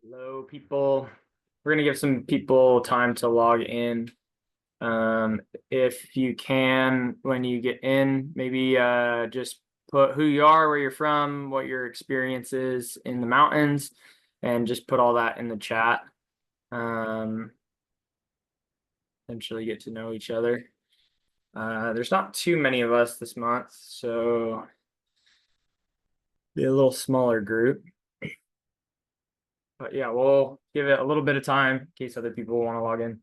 Hello, people. We're gonna give some people time to log in. If you can, when you get in, maybe just put who you are, where you're from, what your experience is in the mountains, and just put all that in the chat. Eventually get to know each other. There's not too many of us this month, so be a little smaller group. But yeah, we'll give it a little bit of time in case other people want to log in.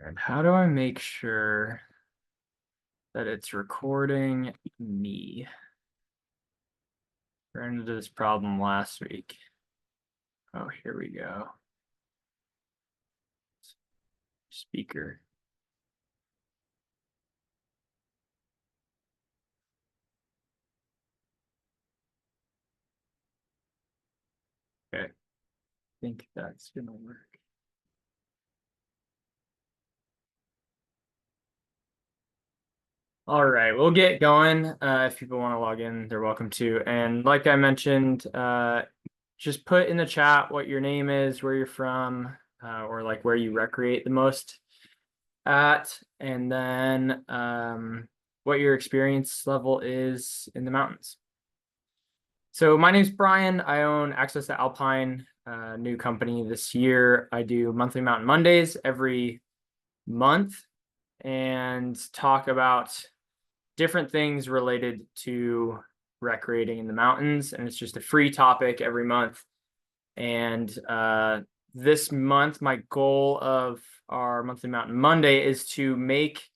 And how do I make sure that it's recording me? Ran into this problem last week. Oh, here we go. Speaker. Okay, I think that's gonna work. All right, we'll get going. If people want to log in, they're welcome to. And like I mentioned, just put in the chat what your name is, where you're from, or like where you recreate the most at, and then what your experience level is in the mountains. So my name's Brian. I own Access to Alpine, new company this year. I do monthly Mountain Mondays every month and talk about different things related to recreating in the mountains. And it's just a free topic every month. And this month, my goal of our monthly Mountain Monday is to make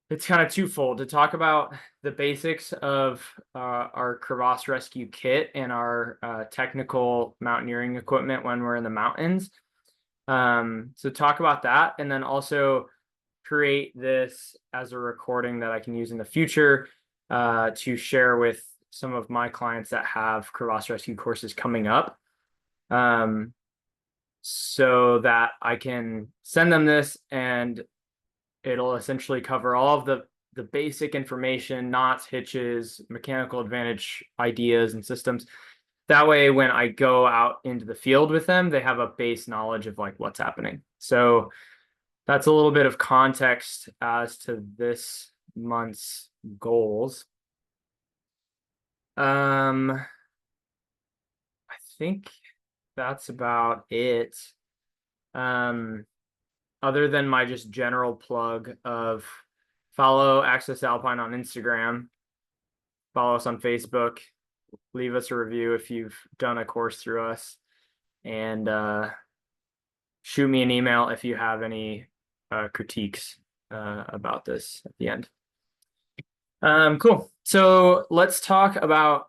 it's kind of twofold to talk about the basics of our crevasse rescue kit and our technical mountaineering equipment when we're in the mountains. So talk about that, and then also create this as a recording that I can use in the future to share with some of my clients that have crevasse rescue courses coming up. So that I can send them this and it'll essentially cover all of the basic information, knots, hitches, mechanical advantage ideas and systems. That way, when I go out into the field with them, they have a base knowledge of like what's happening. So that's a little bit of context as to this month's goals. I think that's about it. Other than my just general plug of follow Access Alpine on Instagram, follow us on Facebook, leave us a review if you've done a course through us, and shoot me an email if you have any critiques about this at the end. Cool. So let's talk about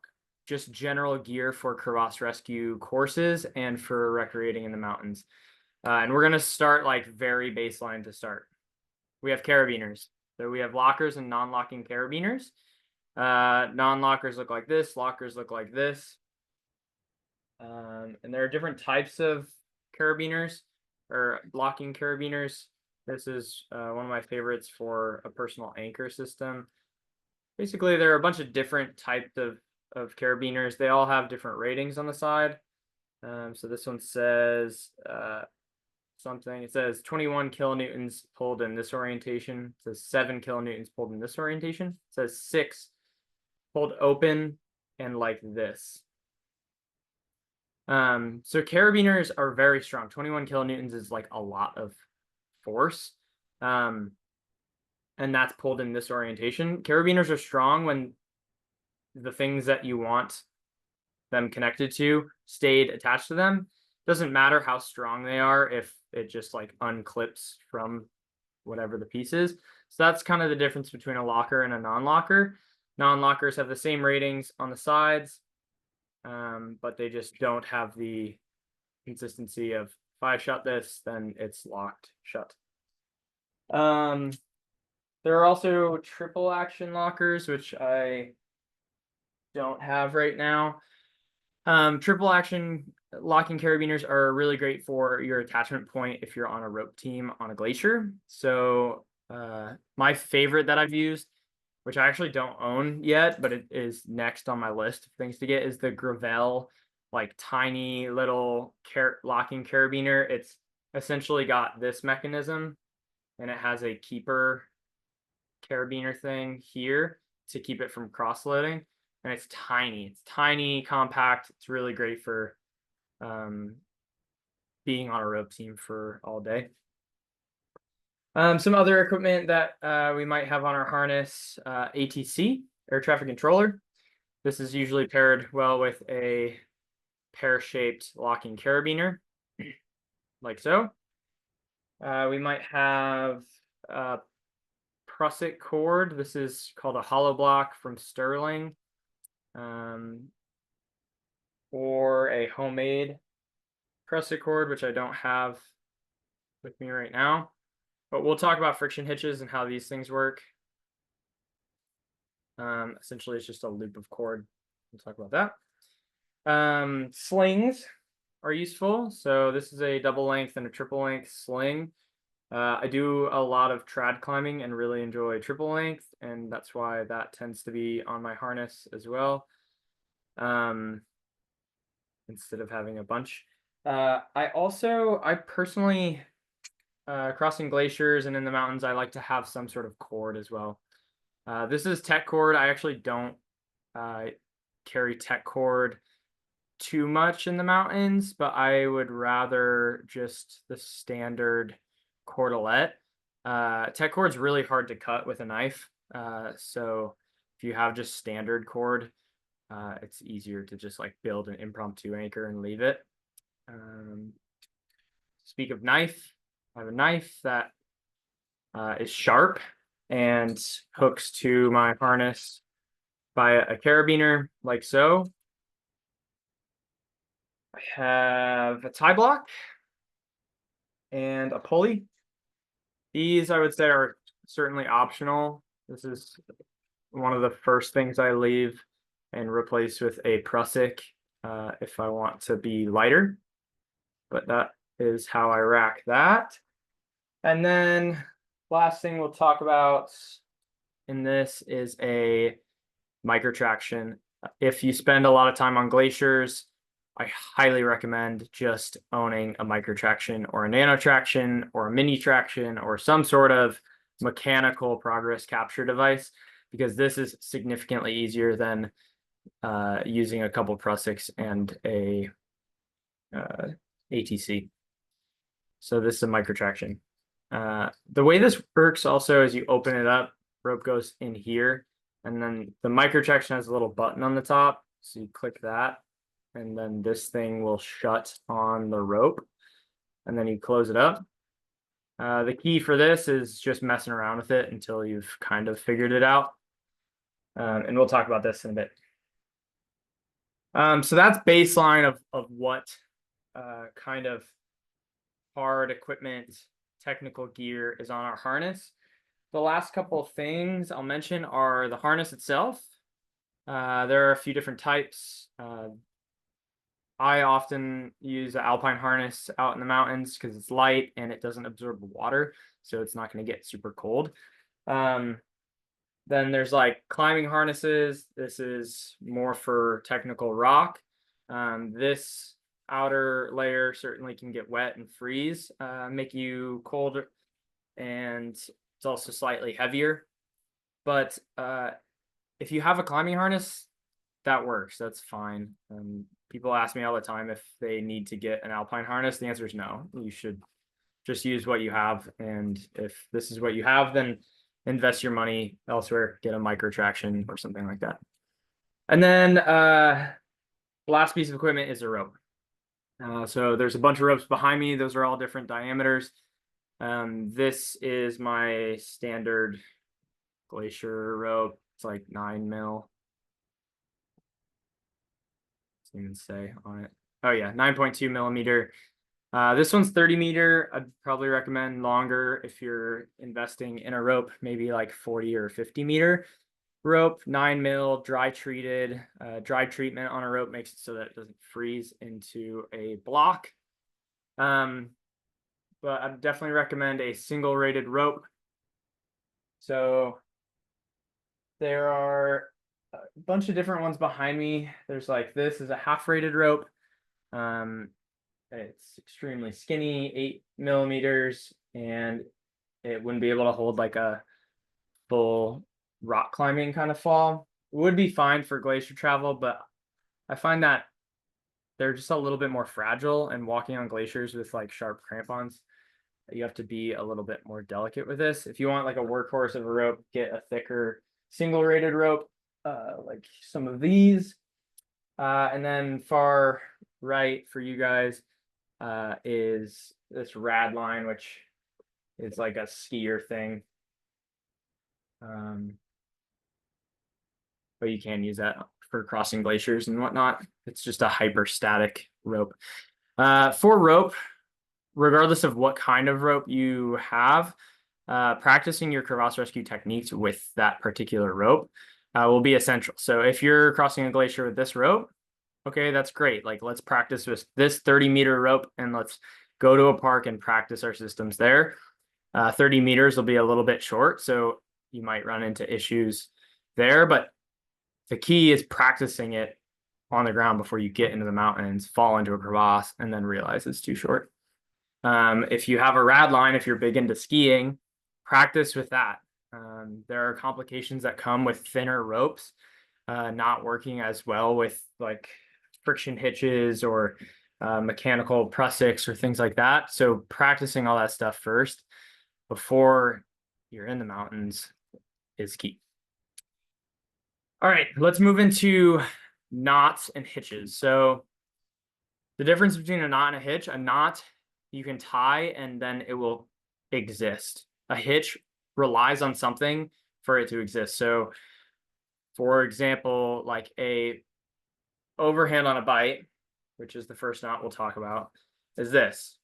just general gear for crevasse rescue courses and for recreating in the mountains. And we're going to start like very baseline to start. We have carabiners. So we have lockers and non-locking carabiners. Non-lockers look like this. Lockers look like this. And there are different types of carabiners or locking carabiners. This is one of my favorites for a personal anchor system. Basically, there are a bunch of different types of carabiners. They all have different ratings on the side. So this one says something. It says 21 kilonewtons pulled in this orientation. It says 7 kilonewtons pulled in this orientation. It says 6 pulled open and like this. So carabiners are very strong. 21 kilonewtons is like a lot of force. And that's pulled in this orientation. Carabiners are strong when the things that you want them connected to stayed attached to them. Doesn't matter how strong they are if it just like unclips from whatever the piece is. So that's kind of the difference between a locker and a non-locker. Non-lockers have the same ratings on the sides, but they just don't have the consistency of, if I shut this, then it's locked shut. There are also triple action lockers, which I don't have right now. Triple action locking carabiners are really great for your attachment point if you're on a rope team on a glacier. So my favorite that I've used, which I actually don't own yet, but it is next on my list of things to get, is the Gravel, like tiny little locking carabiner. It's essentially got this mechanism, and it has a keeper carabiner thing here to keep it from cross-loading. And it's tiny. It's tiny, compact. It's really great for being on a rope team for all day. Some other equipment that we might have on our harness, ATC, air traffic controller. This is usually paired well with a pear-shaped locking carabiner, like so. We might have prusik cord. This is called a hollow block from Sterling, or a homemade prusik cord, which I don't have with me right now. But we'll talk about friction hitches and how these things work. Essentially, it's just a loop of cord. We'll talk about that. Slings are useful. So this is a double length and a triple length sling. I do a lot of trad climbing and really enjoy triple length, and that's why that tends to be on my harness as well, instead of having a bunch. I personally, crossing glaciers and in the mountains, I like to have some sort of cord as well. This is tech cord. I actually don't carry tech cord too much in the mountains, but I would rather just the standard cordelette. Tech cord's really hard to cut with a knife, so if you have just standard cord, it's easier to just like build an impromptu anchor and leave it. Speak of knife, I have a knife that is sharp and hooks to my harness by a carabiner, like so. I have a tie block and a pulley. These, I would say, are certainly optional. This is one of the first things I leave and replace with a prusik if I want to be lighter. But that is how I rack that. And then last thing we'll talk about in this is a micro traction. If you spend a lot of time on glaciers, I highly recommend just owning a micro traction or a nano traction or a mini traction or some sort of mechanical progress capture device, because this is significantly easier than using a couple prusiks and a ATC. So this is a micro traction. The way this works also is you open it up, rope goes in here, and then the micro traction has a little button on the top. So you click that, and then this thing will shut on the rope, and then you close it up. The key for this is just messing around with it until you've kind of figured it out. And we'll talk about this in a bit. So that's baseline of what kind of hard equipment, technical gear is on our harness. The last couple of things I'll mention are the harness itself. There are a few different types. I often use an alpine harness out in the mountains because it's light and it doesn't absorb water, so it's not going to get super cold. Then there's like climbing harnesses. This is more for technical rock. This outer layer certainly can get wet and freeze, make you cold, and it's also slightly heavier. But if you have a climbing harness, that works. That's fine. People ask me all the time if they need to get an alpine harness. The answer is no. You should just use what you have. And if this is what you have, then invest your money elsewhere, get a micro traction or something like that. And then last piece of equipment is a rope. So there's a bunch of ropes behind me. Those are all different diameters. This is my standard glacier rope. It's like 9 mil. Doesn't even say on it. Oh yeah, 9.2 millimeter. This one's 30 meter. I'd probably recommend longer if you're investing in a rope, maybe like 40 or 50 meter rope. 9 mil, dry treated. Dry treatment on a rope makes it so that it doesn't freeze into a block. But I'd definitely recommend a single rated rope. So there are a bunch of different ones behind me. There's like, this is a half rated rope. It's extremely skinny, 8 millimeters, and it wouldn't be able to hold like a full rock climbing kind of fall. It would be fine for glacier travel, but I find that they're just a little bit more fragile, and walking on glaciers with like sharp crampons, you have to be a little bit more delicate with this. If you want like a workhorse of a rope, get a thicker single rated rope, like some of these. And then far right for you guys is this rad line, which is like a skier thing. But you can use that for crossing glaciers and whatnot. It's just a hyperstatic rope. For rope, regardless of what kind of rope you have, practicing your crevasse rescue techniques with that particular rope will be essential. So if you're crossing a glacier with this rope, okay, that's great. Like, let's practice with this 30-meter rope and let's go to a park and practice our systems there. 30 meters will be a little bit short, so you might run into issues there, but the key is practicing it on the ground before you get into the mountains, fall into a crevasse, and then realize it's too short. If you have a rad line, if you're big into skiing, practice with that. There are complications that come with thinner ropes, not working as well with like friction hitches or mechanical prusiks or things like that. So practicing all that stuff first before you're in the mountains is key. All right, let's move into knots and hitches. So the difference between a knot and a hitch, a knot you can tie and then it will exist. A hitch relies on something for it to exist. So for example, like a overhand on a bite, which is the first knot we'll talk about, is this.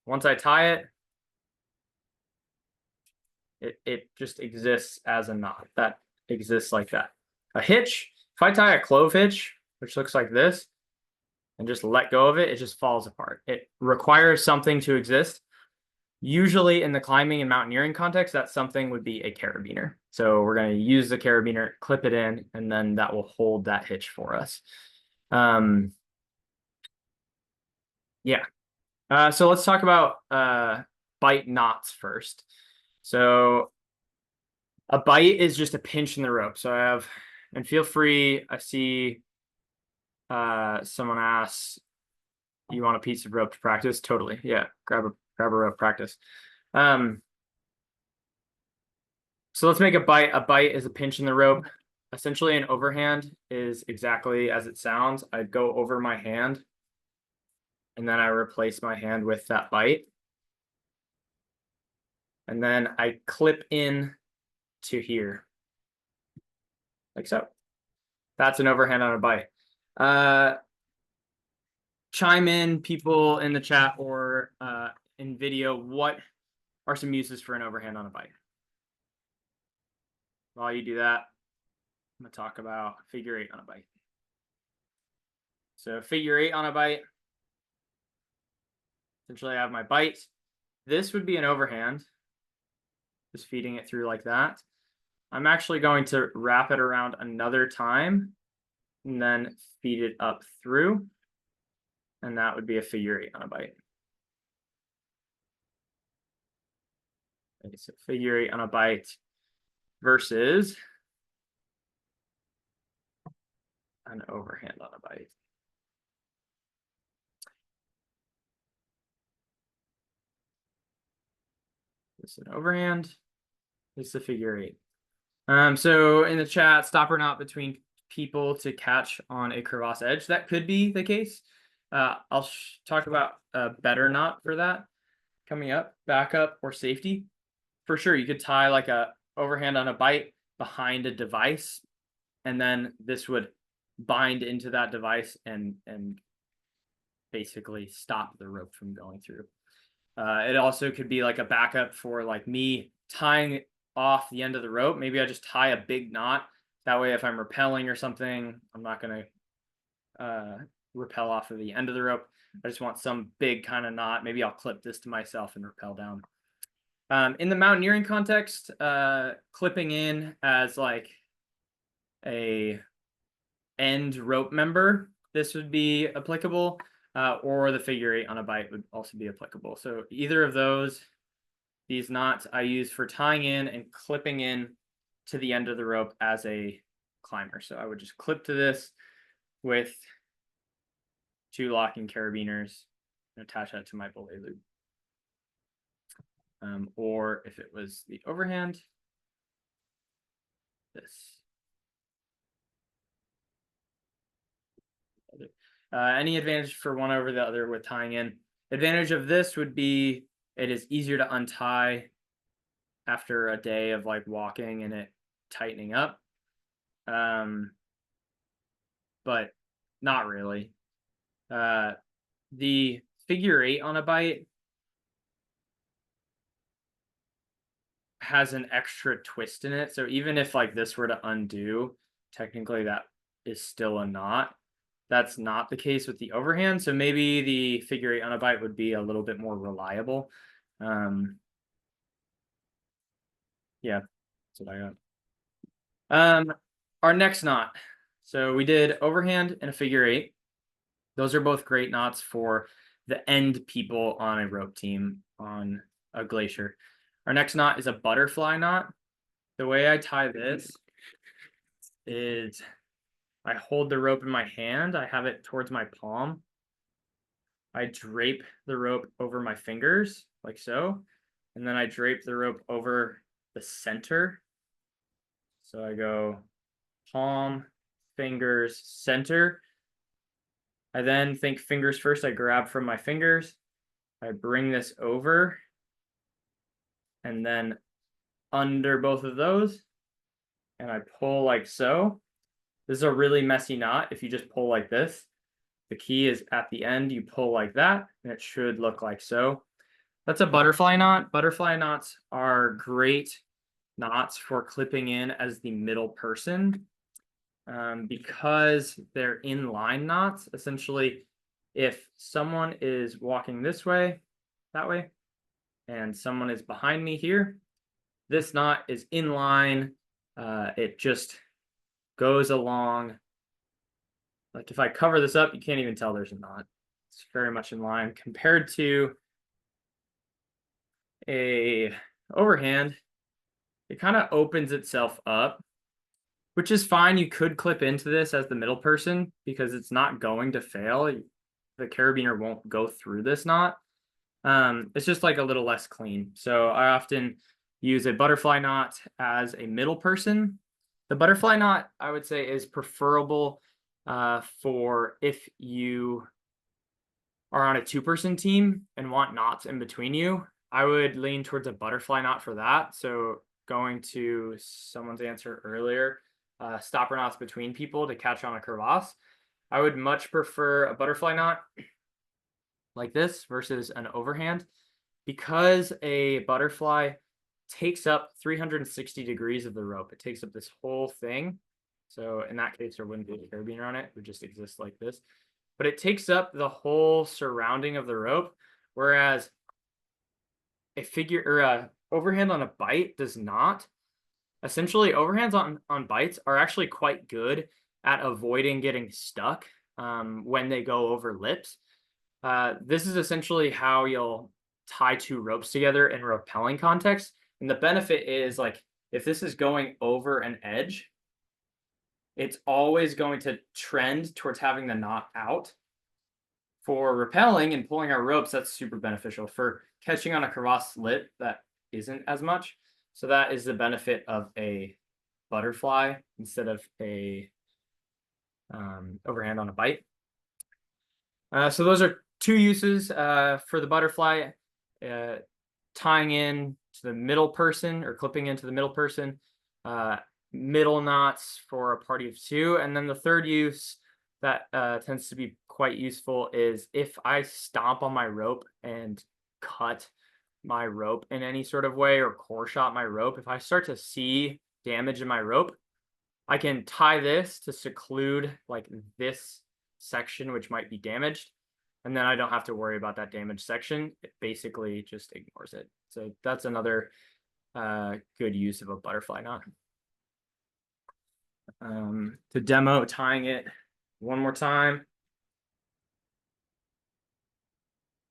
Once I tie it, it just exists as a knot that exists like that. A hitch, if I tie a clove hitch, which looks like this, and just let go of it, it just falls apart. It requires something to exist. Usually in the climbing and mountaineering context, that something would be a carabiner. So we're going to use the carabiner, clip it in, and then that will hold that hitch for us. Yeah. So let's talk about bite knots first. So a bite is just a pinch in the rope. So I have, and feel free, I see someone asks, you want a piece of rope to practice? Totally. Yeah. Grab a rope, practice. So let's make a bite. A bite is a pinch in the rope. Essentially, an overhand is exactly as it sounds. I go over my hand, and then I replace my hand with that bite. And then I clip in to here, like so. That's an overhand on a bite. Chime in, people in the chat or in video, what are some uses for an overhand on a bite? While you do that, I'm going to talk about figure eight on a bite. So figure eight on a bite. Essentially, I have my bite. This would be an overhand, just feeding it through like that. I'm actually going to wrap it around another time and then feed it up through. And that would be a figure eight on a bite. Okay, so figure eight on a bite versus an overhand on a bite. This is an overhand. This is a figure eight. So in the chat, stop or not between people to catch on a crevasse edge. That could be the case. I'll talk about a better knot for that coming up, backup or safety. For sure, you could tie like a overhand on a bite behind a device, and then this would bind into that device and basically stop the rope from going through. It also could be like a backup for like me tying off the end of the rope. Maybe I just tie a big knot. That way, if I'm rappelling or something, I'm not going to rappel off of the end of the rope. I just want some big kind of knot. Maybe I'll clip this to myself and rappel down. In the mountaineering context, clipping in as like a end rope member, this would be applicable, or the figure 8 on a bite would also be applicable. So either of those, these knots I use for tying in and clipping in to the end of the rope as a climber. So I would just clip to this with 2 locking carabiners and attach that to my belay loop. Or if it was the overhand, this. Any advantage for one over the other with tying in? Advantage of this would be it is easier to untie after a day of like walking and it tightening up. But not really. The figure 8 on a bite has an extra twist in it. So even if like this were to undo, technically that is still a knot. That's not the case with the overhand. So maybe the figure 8 on a bite would be a little bit more reliable. Yeah, that's what I got. Our next knot. So we did overhand and a figure 8. Those are both great knots for the end people on a rope team on a glacier. Our next knot is a butterfly knot. The way I tie this is I hold the rope in my hand. I have it towards my palm. I drape the rope over my fingers like so. And then I drape the rope over the center. So I go palm, fingers, center. I then think fingers first. I grab from my fingers. I bring this over. And then under both of those. And I pull like so. This is a really messy knot if you just pull like this. The key is at the end, you pull like that, and it should look like so. That's a butterfly knot. Butterfly knots are great knots for clipping in as the middle person because they're inline knots. Essentially, if someone is walking this way, that way, and someone is behind me here, this knot is inline. It just goes along. Like if I cover this up, you can't even tell there's a knot. It's very much in line compared to a overhand. It kind of opens itself up, which is fine. You could clip into this as the middle person because it's not going to fail. The carabiner won't go through this knot. It's just like a little less clean. So I often use a butterfly knot as a middle person. The butterfly knot, I would say, is preferable for if you are on a 2-person team and want knots in between you. I would lean towards a butterfly knot for that. So going to someone's answer earlier, stopper knots between people to catch on a crevasse. I would much prefer a butterfly knot like this versus an overhand because a butterfly takes up 360 degrees of the rope. It takes up this whole thing. So in that case, there wouldn't be a carabiner on it. It would just exist like this. But it takes up the whole surrounding of the rope, whereas a figure or a overhand on a bite does not. Essentially, overhands on bites are actually quite good at avoiding getting stuck when they go over lips. This is essentially how you'll tie 2 ropes together in rappelling context. And the benefit is like if this is going over an edge, it's always going to trend towards having the knot out. For rappelling and pulling our ropes, that's super beneficial. For catching on a crevasse lip, that isn't as much. So that is the benefit of a butterfly instead of a overhand on a bite. So those are 2 uses for the butterfly, tying in to the middle person or clipping into the middle person middle knots for a party of two. And then the third use that tends to be quite useful is if I stomp on my rope and cut my rope in any sort of way or core shot my rope, if I start to see damage in my rope, I can tie this to seclude like this section, which might be damaged. And then I don't have to worry about that damaged section. It basically just ignores it. So that's another good use of a butterfly knot. To demo tying it one more time.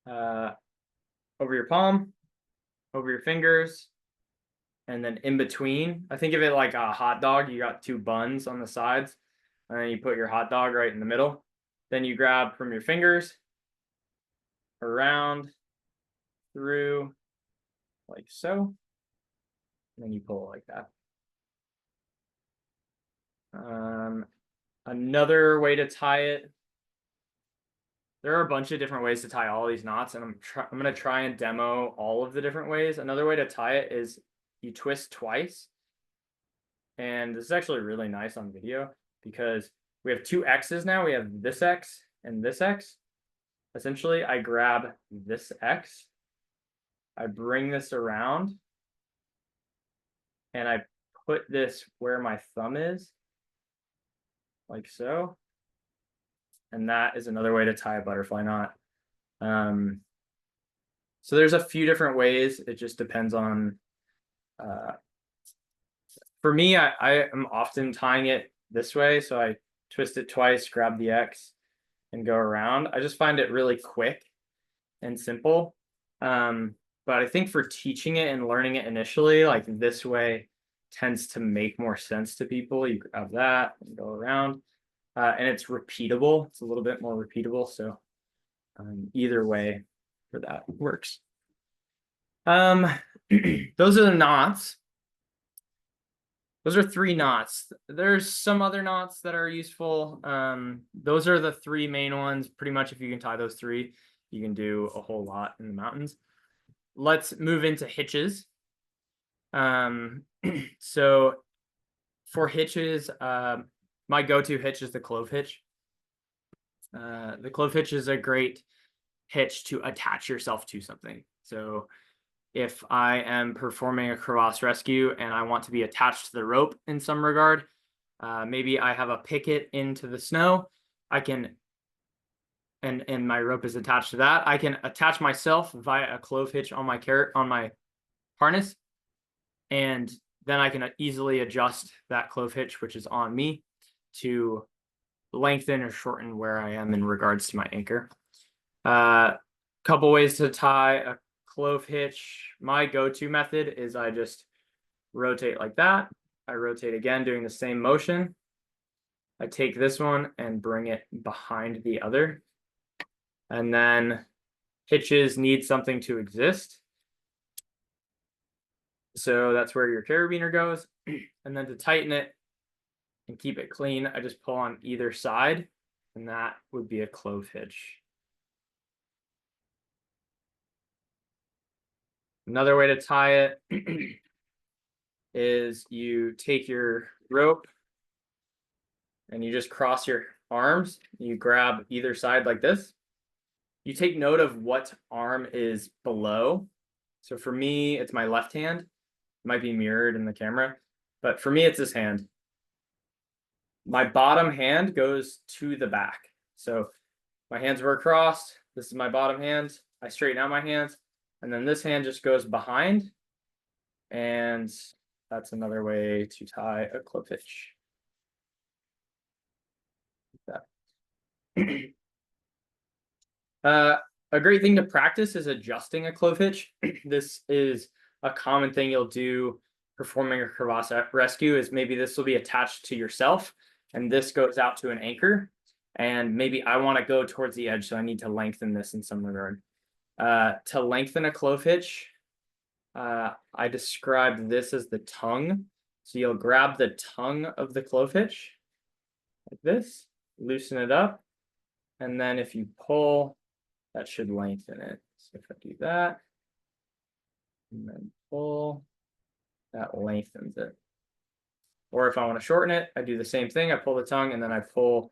Over your palm, over your fingers, and then in between. I think of it like a hot dog. You got two buns on the sides, and then you put your hot dog right in the middle. Then you grab from your fingers, around, through, like so. And then you pull like that. Another way to tie it. There are a bunch of different ways to tie all these knots, and I'm going to try and demo all of the different ways. Another way to tie it is you twist twice. And this is actually really nice on video because we have two X's now. We have this X and this X. Essentially, I grab this X, I bring this around, and I put this where my thumb is, like so. And that is another way to tie a butterfly knot. So there's a few different ways. It just depends on, for me, I am often tying it this way. So I twist it twice, grab the X, and go around. I just find it really quick and simple. But I think for teaching it and learning it initially, like this way tends to make more sense to people. You grab that and go around. And it's repeatable. It's a little bit more repeatable. So either way for that works. Those are the knots. Those are 3 knots. There's some other knots that are useful. Those are the 3 main ones. Pretty much if you can tie those 3, you can do a whole lot in the mountains. Let's move into hitches. So for hitches, my go-to hitch is the clove hitch. The clove hitch is a great hitch to attach yourself to something. So if I am performing a crevasse rescue and I want to be attached to the rope in some regard, maybe I have a picket into the snow, I can, and my rope is attached to that, I can attach myself via a clove hitch on my harness, and then I can easily adjust that clove hitch, which is on me, to lengthen or shorten where I am in regards to my anchor. Couple ways to tie a clove hitch. My go-to method is I just rotate like that. I rotate again, doing the same motion. I take this one and bring it behind the other. And then hitches need something to exist. So that's where your carabiner goes. And then to tighten it and keep it clean, I just pull on either side, and that would be a clove hitch. Another way to tie it is you take your rope and you just cross your arms. You grab either side like this. You take note of what arm is below. So for me, it's my left hand. It might be mirrored in the camera, but for me, it's this hand. My bottom hand goes to the back. So my hands were crossed. This is my bottom hand. I straighten out my hands. And then this hand just goes behind. And that's another way to tie a clove hitch. A great thing to practice is adjusting a clove hitch. This is a common thing you'll do performing a crevasse rescue, is maybe this will be attached to yourself and this goes out to an anchor. And maybe I want to go towards the edge, so I need to lengthen this in some regard. To lengthen a clove hitch, I described this as the tongue. So you'll grab the tongue of the clove hitch like this, loosen it up, and then if you pull, that should lengthen it. So if I do that, and then pull, that lengthens it. Or if I want to shorten it, I do the same thing. I pull the tongue and then I pull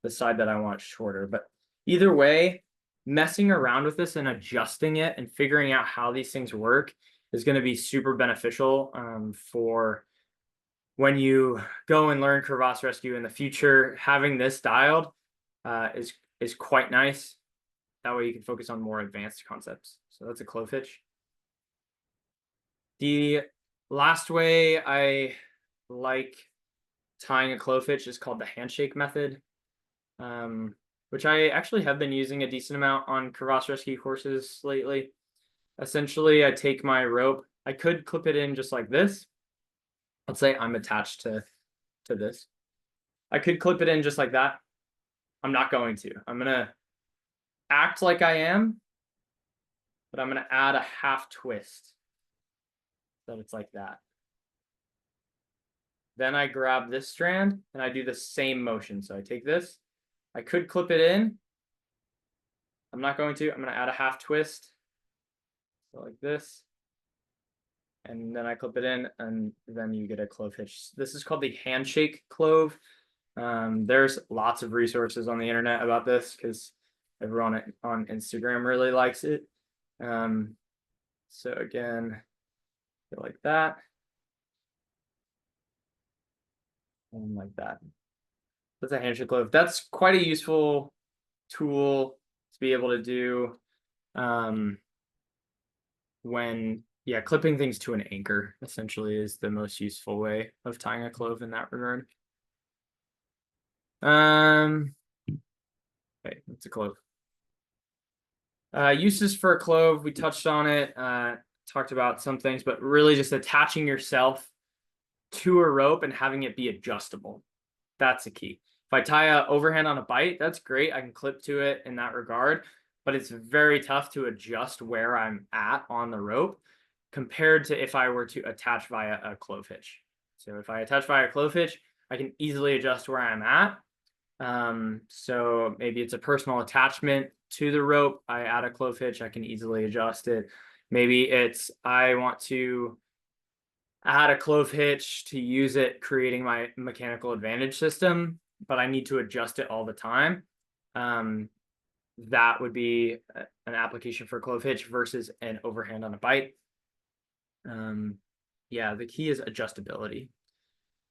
the side that I want shorter. But either way, messing around with this and adjusting it and figuring out how these things work is going to be super beneficial for when you go and learn crevasse rescue in the future. Having this dialed is quite nice. That way you can focus on more advanced concepts. So that's a clove hitch. The last way I like tying a clove hitch is called the handshake method, which I actually have been using a decent amount on crevasse rescue courses lately. Essentially, I take my rope. I could clip it in just like this. Let's say I'm attached to this. I could clip it in just like that. I'm not going to. I'm going to act like I am, but I'm going to add a half twist so that it's like that. Then I grab this strand and I do the same motion. So I take this. I could clip it in. I'm not going to. I'm going to add a half twist. So like this. And then I clip it in, and then you get a clove hitch. This is called the handshake clove. There's lots of resources on the internet about this because everyone on Instagram really likes it. So again, go like that. And like that. That's a handshake clove. That's quite a useful tool to be able to do when clipping things to an anchor essentially is the most useful way of tying a clove in that regard. Okay, that's a clove. Uses for a clove, we touched on it, talked about some things, but really just attaching yourself to a rope and having it be adjustable. That's the key. If I tie a overhand on a bite, that's great. I can clip to it in that regard, but it's very tough to adjust where I'm at on the rope compared to if I were to attach via a clove hitch. So if I attach via a clove hitch, I can easily adjust where I'm at. So maybe it's a personal attachment to the rope. I add a clove hitch, I can easily adjust it. Maybe it's I want to add a clove hitch to use it creating my mechanical advantage system, but I need to adjust it all the time. That would be an application for a clove hitch versus an overhand on a bite. Yeah, the key is adjustability.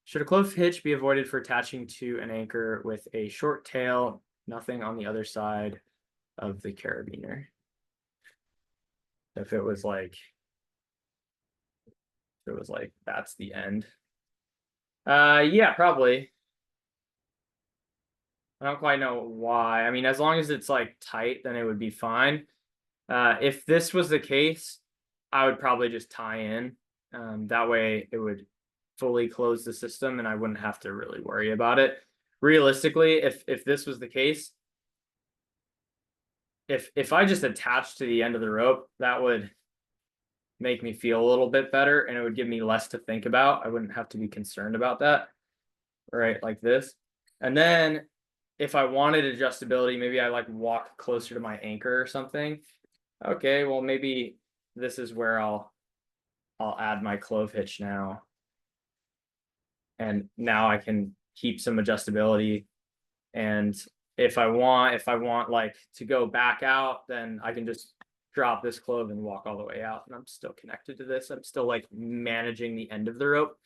Should a clove hitch be avoided for attaching to an anchor with a short tail, nothing on the other side of the carabiner? If it was like that's the end. Yeah, probably. I don't quite know why. I mean, as long as it's like tight, then it would be fine. If this was the case, I would probably just tie in. That way it would fully close the system and I wouldn't have to really worry about it. Realistically, if this was the case, if I just attached to the end of the rope, that would make me feel a little bit better and it would give me less to think about. I wouldn't have to be concerned about that, right? Like this. And then if I wanted adjustability, maybe I like walk closer to my anchor or something. Okay, well, maybe this is where I'll add my clove hitch now. And now I can keep some adjustability. And if I want like to go back out, then I can just drop this clove and walk all the way out. And I'm still connected to this. I'm still like managing the end of the rope.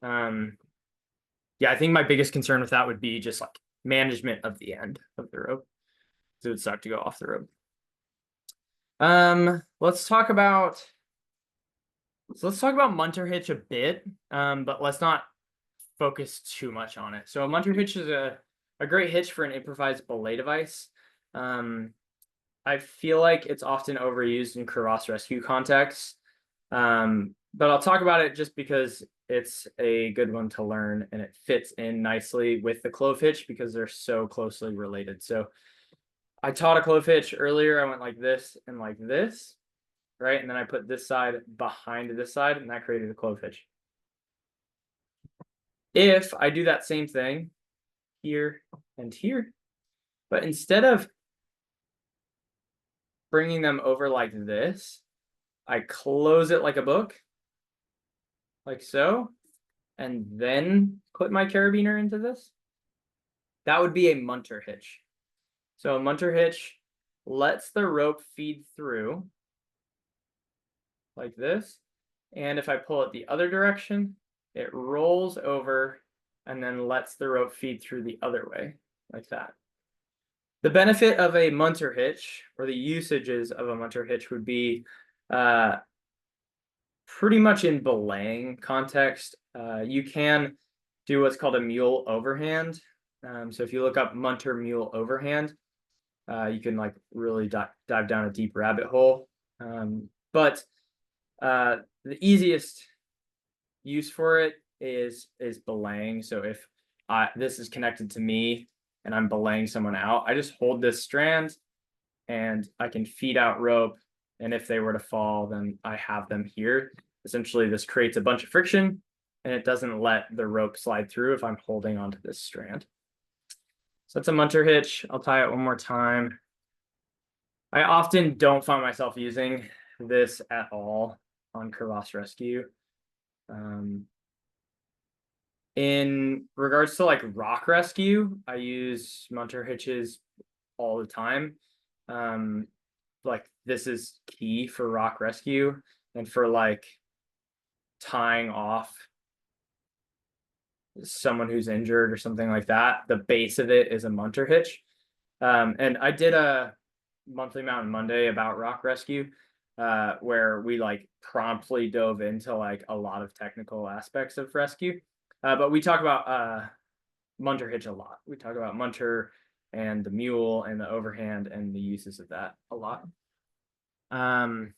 Yeah, I think my biggest concern with that would be just like management of the end of the rope. So it would suck to go off the rope. Let's talk about munter hitch a bit, but let's not focus too much on it. So a munter hitch is a great hitch for an improvised belay device. I feel like it's often overused in crevasse rescue contexts, but I'll talk about it just because it's a good one to learn and it fits in nicely with the clove hitch because they're so closely related. So I taught a clove hitch earlier. I went like this and like this, right? And then I put this side behind this side and that created a clove hitch. If I do that same thing here and here, but instead of bringing them over like this, I close it like a book, like so, and then put my carabiner into this, that would be a munter hitch. So a munter hitch lets the rope feed through like this. And if I pull it the other direction, it rolls over and then lets the rope feed through the other way, like that. The benefit of a munter hitch, or the usages of a munter hitch, would be pretty much in belaying context. You can do what's called a mule overhand. So if you look up munter mule overhand, you can like really dive down a deep rabbit hole. But the easiest use for it is belaying. So if this is connected to me and I'm belaying someone out, I just hold this strand and I can feed out rope. And if they were to fall, then I have them here. Essentially, this creates a bunch of friction and it doesn't let the rope slide through if I'm holding onto this strand. So that's a munter hitch. I'll tie it one more time. I often don't find myself using this at all on crevasse rescue. In regards to like rock rescue, I use munter hitches all the time. Like this is key for rock rescue and for like tying off someone who's injured or something like that. The base of it is a munter hitch. And I did a monthly Mountain Monday about rock rescue, where we like promptly dove into like a lot of technical aspects of rescue. But we talk about munter hitch a lot. We talk about munter and the mule and the overhand and the uses of that a lot. So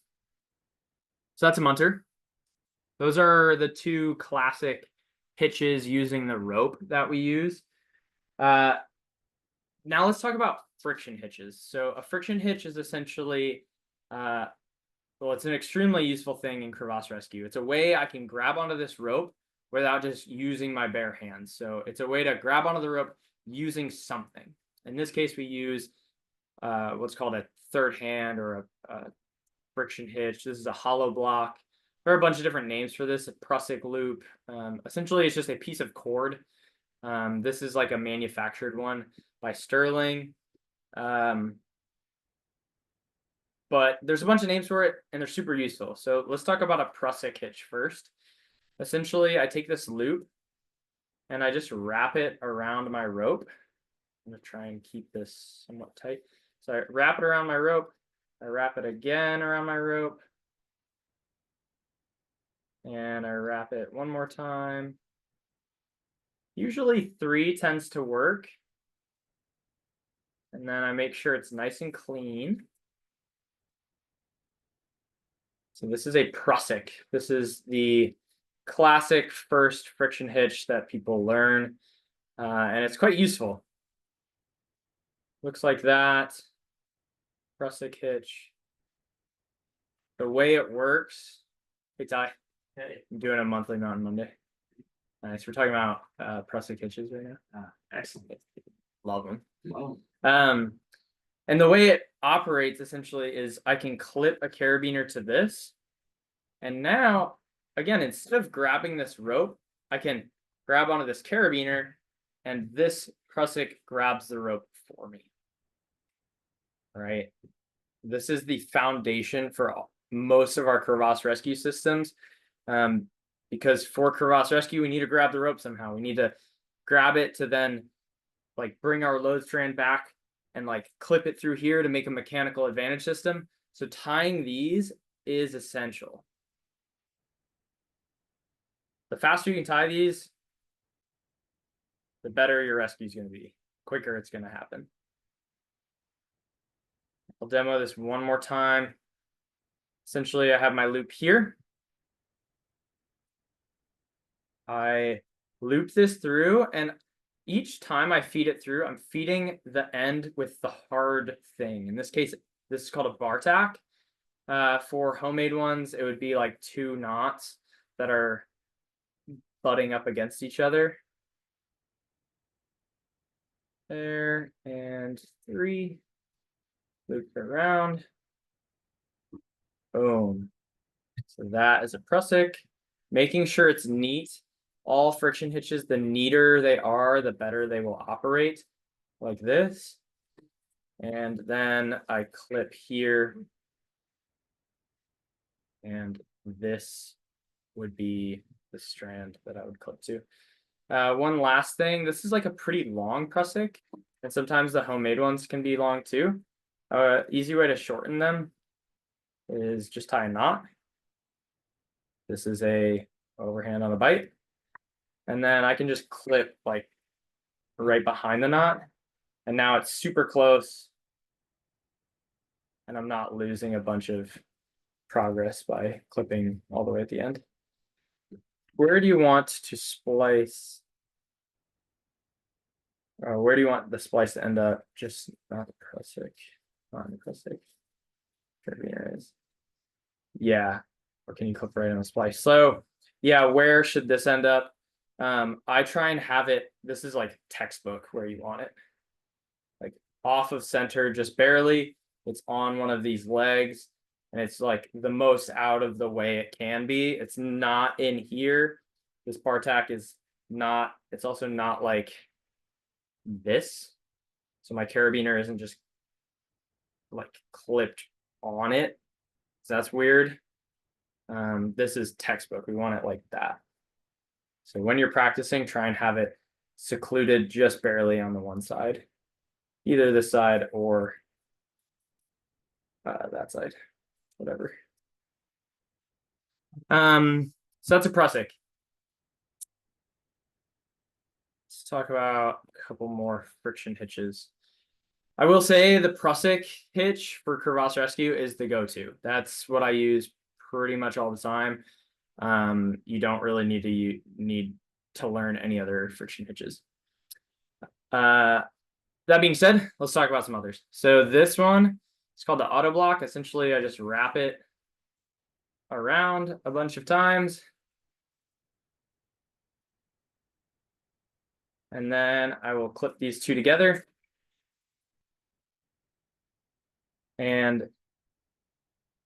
that's a munter. Those are the two classic hitches using the rope that we use. Now let's talk about friction hitches. So a friction hitch is essentially, well, it's an extremely useful thing in crevasse rescue. It's a way I can grab onto this rope without just using my bare hands. So it's a way to grab onto the rope using something. In this case, we use what's called a third hand or a friction hitch. This is a hollow block. There are a bunch of different names for this, a Prusik loop. Essentially, it's just a piece of cord. This is like a manufactured one by Sterling. But there's a bunch of names for it, and they're super useful. So let's talk about a Prusik hitch first. Essentially, I take this loop, and I just wrap it around my rope. I'm going to try and keep this somewhat tight. So I wrap it around my rope. I wrap it again around my rope. And I wrap it one more time. Usually 3 tends to work. And then I make sure it's nice and clean. So this is a Prusik. This is the classic first friction hitch that people learn. And it's quite useful. Looks like that. Prusik hitch. The way it works. Hey, Ty. Hey. I'm doing a monthly Mountain Monday. Nice. We're talking about Prusik hitches right now. Excellent. Love them. Love them. And the way it operates essentially is I can clip a carabiner to this. And now, again, instead of grabbing this rope, I can grab onto this carabiner and this Prusik grabs the rope for me. All right. This is the foundation for most of our crevasse rescue systems. Because for crevasse rescue, we need to grab the rope somehow. We need to grab it to then like bring our load strand back and like clip it through here to make a mechanical advantage system. So tying these is essential. The faster you can tie these, the better your rescue is going to be. Quicker it's going to happen. I'll demo this one more time. Essentially, I have my loop here. I loop this through, and each time I feed it through, I'm feeding the end with the hard thing. In this case, this is called a bar tack. For homemade ones, it would be like 2 knots that are butting up against each other. There, and 3. Loop it around. Boom. So that is a Prusik. Making sure it's neat all friction hitches, the neater they are, the better they will operate, like this. And then I clip here, and this would be the strand that I would clip to. One last thing, this is like a pretty long prusik, and sometimes the homemade ones can be long too. Easy way to shorten them is just tie a knot. This is a overhand on a bite. And then I can just clip like right behind the knot. And now it's super close. And I'm not losing a bunch of progress by clipping all the way at the end. Where do you want to splice? Where do you want the splice to end up? Just not the prusik. Not the prusik. Carabiner is. Yeah. Or can you clip right on the splice? So yeah, where should this end up? I try and have it, this is like textbook where you want it. Like off of center, just barely. It's on one of these legs, and it's like the most out of the way it can be. It's not in here. This bar tack is not, it's also not like this. So my carabiner isn't just like clipped on it. So that's weird. This is textbook. We want it like that. So when you're practicing, try and have it secluded just barely on the one side, either this side or that side, whatever. So that's a prusik. Let's talk about a couple more friction hitches. I will say the prusik hitch for crevasse rescue is the go-to. That's what I use pretty much all the time. You don't really need to learn any other friction hitches. That being said, let's talk about some others. So this one, it's called the auto block. Essentially, I just wrap it around a bunch of times. And then I will clip these two together. And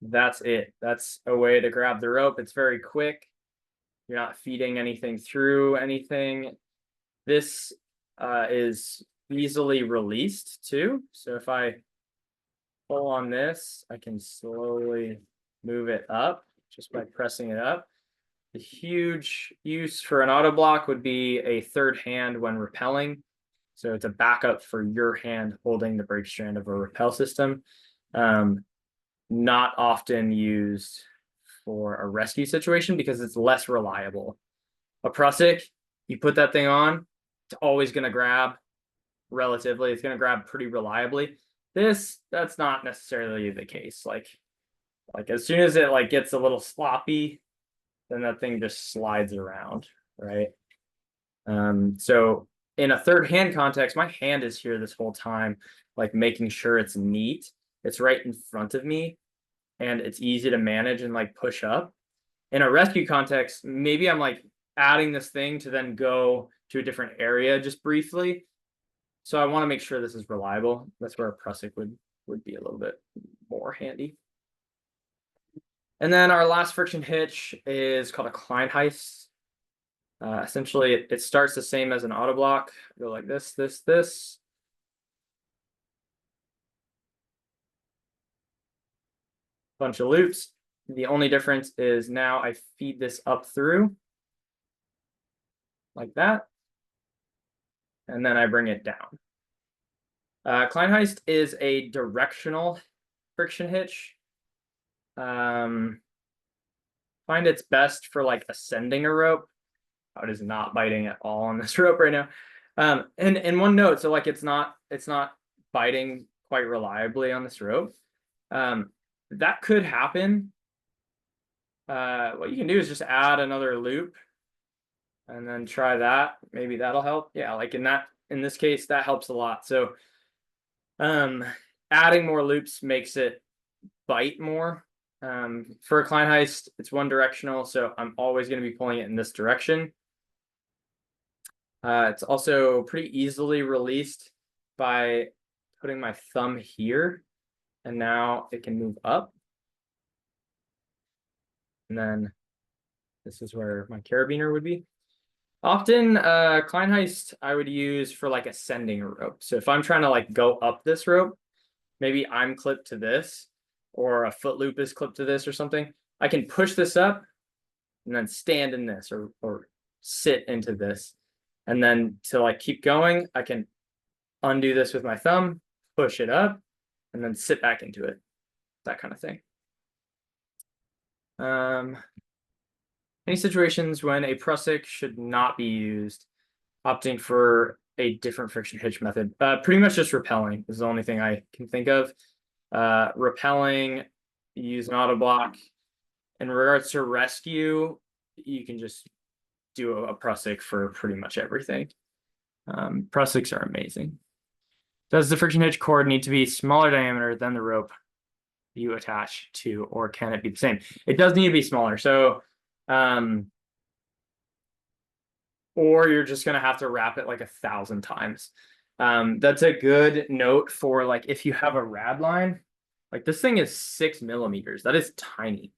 that's it. That's a way to grab the rope. It's very quick. You're not feeding anything through anything. This is easily released too. So if I pull on this, I can slowly move it up just by pressing it up. The huge use for an auto block would be a third hand when rappelling. So it's a backup for your hand holding the brake strand of a rappel system. Not often used for a rescue situation because it's less reliable. A prusik, you put that thing on, it's always going to grab relatively. It's going to grab pretty reliably. That's not necessarily the case. Like as soon as it like gets a little sloppy, then that thing just slides around, right? So in a third hand context, my hand is here this whole time, like making sure it's neat. It's right in front of me, and it's easy to manage and like push up. In a rescue context, maybe I'm like adding this thing to then go to a different area just briefly. So I want to make sure this is reliable. That's where a prusik would be a little bit more handy. And then our last friction hitch is called a Kleinheist. Essentially, it starts the same as an auto block. Go like this. Bunch of loops. The only difference is now I feed this up through like that, and then I bring it down. Kleinheist is a directional friction hitch. Find it's best for like ascending a rope. Oh, it is not biting at all on this rope right now. And one note, so like it's not biting quite reliably on this rope. That could happen. What you can do is just add another loop and then try that. Maybe that'll help. Yeah, like in this case, that helps a lot. So adding more loops makes it bite more. For a Kleinheist, it's one directional, so I'm always going to be pulling it in this direction. It's also pretty easily released by putting my thumb here, and now it can move up. And then this is where my carabiner would be. Often, Kleinheist I would use for like ascending a rope. So if I'm trying to like go up this rope, maybe I'm clipped to this, or a foot loop is clipped to this or something. I can push this up and then stand in this or sit into this. And then to like keep going, I can undo this with my thumb, push it up, and then sit back into it. That kind of thing. Any situations when a prusik should not be used, opting for a different friction hitch method. Pretty much just repelling is the only thing I can think of. Repelling, use an auto block. In regards to rescue, you can just do a prusik for pretty much everything. Prusiks are amazing. Does the friction hitch cord need to be smaller diameter than the rope you attach to, or can it be the same? It does need to be smaller. So, or you're just gonna have to wrap it like 1,000 times. That's a good note for like if you have a rad line, like this thing is 6 millimeters. That is tiny.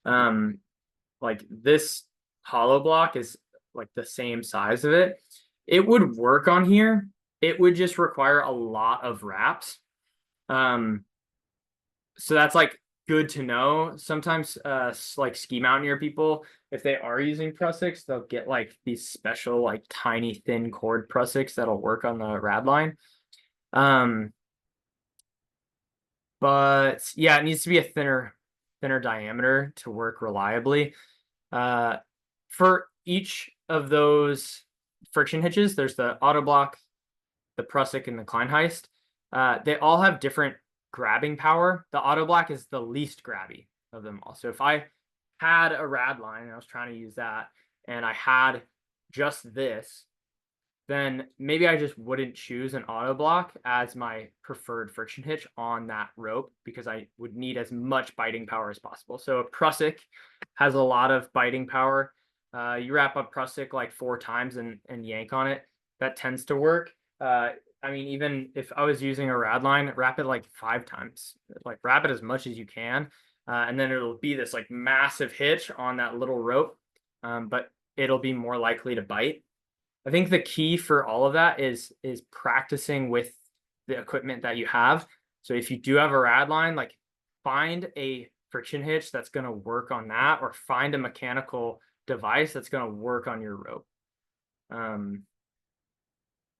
Like this hollow block is like the same size of it. It would work on here. It would just require a lot of wraps. So that's like good to know. Sometimes like ski mountaineer people, if they are using prusiks, they'll get like these special like tiny thin cord prusiks that'll work on the rad line. But yeah, it needs to be a thinner diameter to work reliably. For each of those friction hitches, there's the auto block, the prusik, and the Kleinheist. They all have different grabbing power. The auto block is the least grabby of them all. So if I had a rad line and I was trying to use that and I had just this, then maybe I just wouldn't choose an auto block as my preferred friction hitch on that rope because I would need as much biting power as possible. So a prusik has a lot of biting power. You wrap up prusik like 4 times and yank on it. That tends to work. I mean, even if I was using a rad line, wrap it like 5 times. Like wrap it as much as you can. And then it'll be this like massive hitch on that little rope. But it'll be more likely to bite. I think the key for all of that is practicing with the equipment that you have. So if you do have a rad line, like find a friction hitch that's going to work on that, or find a mechanical device that's going to work on your rope.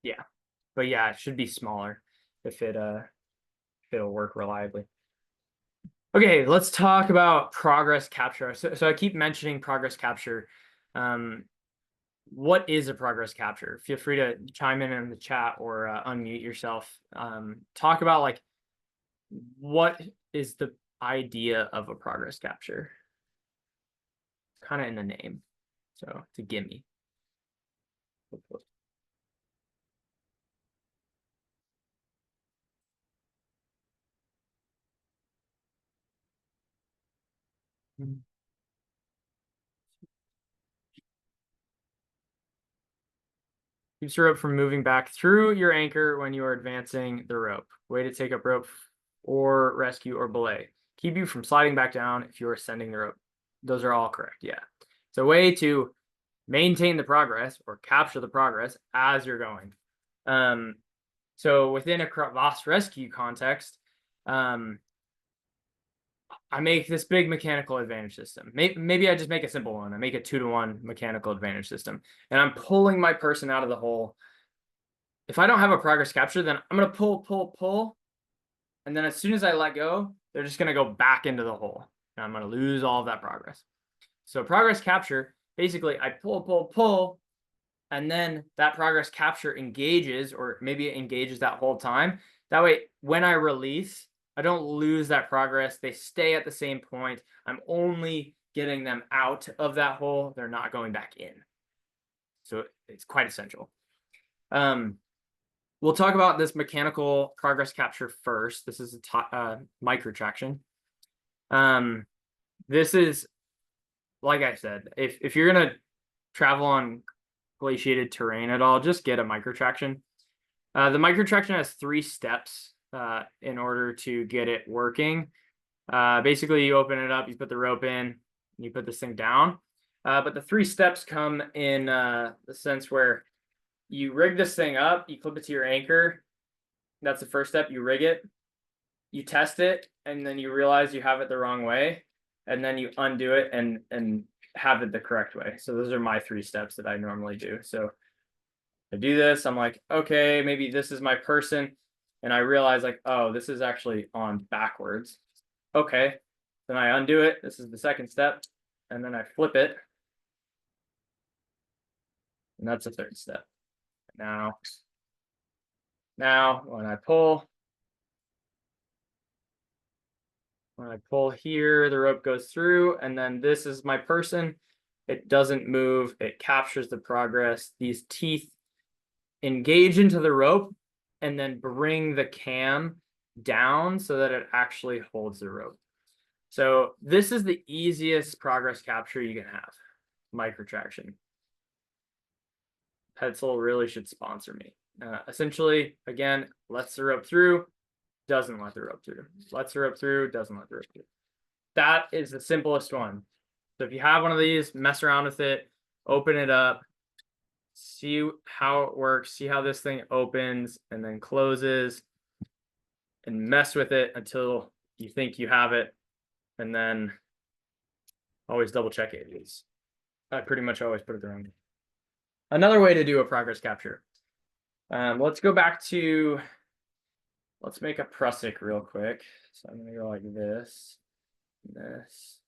Yeah, but yeah, it should be smaller if it'll work reliably. Okay, let's talk about progress capture. So I keep mentioning progress capture. What is a progress capture? Feel free to chime in the chat or unmute yourself. Talk about like what is the idea of a progress capture? Kind of in the name, so it's a gimme. Keeps the rope from moving back through your anchor when you are advancing the rope. Way to take up rope or rescue or belay. Keep you from sliding back down if you are ascending the rope. Those are all correct, yeah. It's a way to maintain the progress or capture the progress as you're going. So within a crevasse rescue context, I make this big mechanical advantage system. Maybe I just make a simple one. I make a 2-to-1 mechanical advantage system. And I'm pulling my person out of the hole. If I don't have a progress capture, then I'm going to pull. And then as soon as I let go, they're just going to go back into the hole. And I'm going to lose all of that progress. So progress capture, basically I pull. And then that progress capture engages, or maybe it engages that whole time. That way, when I release, I don't lose that progress. They stay at the same point. I'm only getting them out of that hole. They're not going back in. So it's quite essential. We'll talk about this mechanical progress capture first. This is a micro traction. This is, like I said, if you're going to travel on glaciated terrain at all, just get a micro traction. The micro traction has 3 steps in order to get it working. Basically, you open it up, you put the rope in, you put this thing down. But the 3 steps come in the sense where you rig this thing up, you clip it to your anchor. That's the first step. You rig it, you test it, and then you realize you have it the wrong way, and then you undo it and have it the correct way. So those are my 3 steps that I normally do. So I do this, I'm like, okay, maybe this is my person, and I realize like, oh, this is actually on backwards. Okay, then I undo it. This is the second step, and then I flip it, and that's the third step. Now when I pull here, the rope goes through, and then this is my person. It doesn't move, it captures the progress. These teeth engage into the rope and then bring the cam down so that it actually holds the rope. So this is the easiest progress capture you can have, microtraction. Petzl really should sponsor me. Essentially, again, lets the rope through, doesn't let the rope through. Lets the rope through, doesn't let the rope through. That is the simplest one. So if you have one of these, mess around with it, open it up, see how it works, see how this thing opens and then closes, and mess with it until you think you have it, and then always double check it. I pretty much always put it the wrong way. Another way to do a progress capture. Let's go back to, let's make a prusik real quick. So I'm gonna go like this, this,